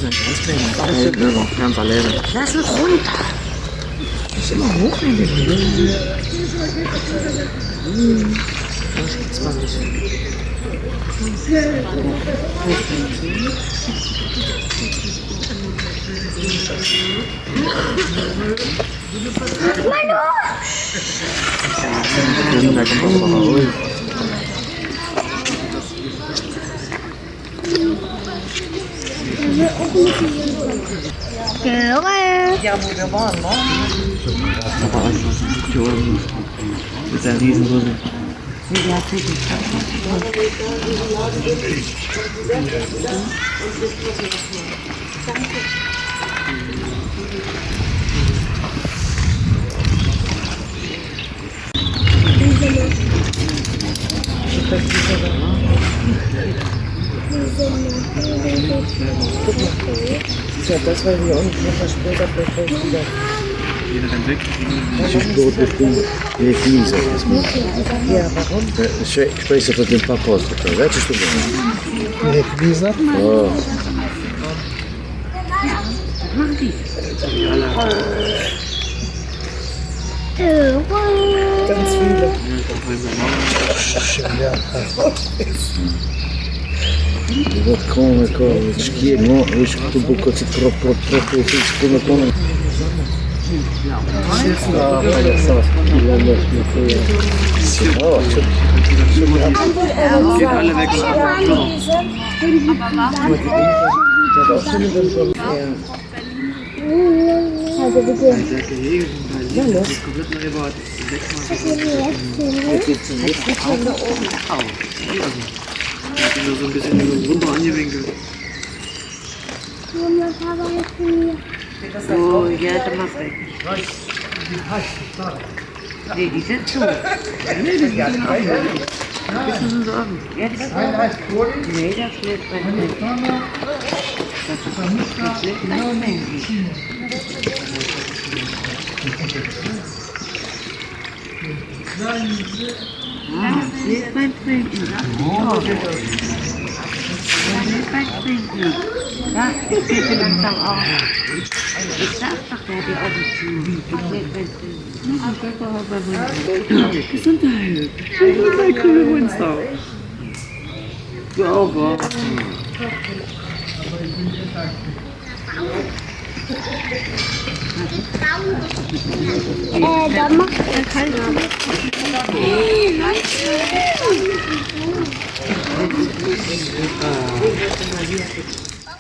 ist ein ganz kleiner. Ganz alleine. Lass uns runter. Das ist immer hoch, wenn wir gehen. Das ist 20. Da kommt auch noch raus. Ja, wo wir waren, ne? Mit seiner Riesenhose. Ja, tatsächlich. Ja, das war hier unten noch später vielleicht wieder. Jeder dann weg. Не книза. Ja, warum? Što je se pod njim pa postupa? Veće što bude? Je kviza? O, Ganz viele. Ja. come, schi, no, viš tu buko ci pro, come. Geht alle weg. Also bitte. Ja, los. Komplett neu gebaut. 6-mal. Ich bin da so ein bisschen runter angewinkelt. Oh, ja, dann mach weg. Nee, die sind zu. Nee, die sind offen. Die sind so offen. Jetzt? Nee, das schlägt mein Mensch. Das schlägt mein Mensch. Das schlägt mein Trinken. Ja, ich gehe langsam auf. Ich sag doch, der hat die Augen zu. Gesundheit. Ein grüner Monster. Ja, aber. Da macht er keiner.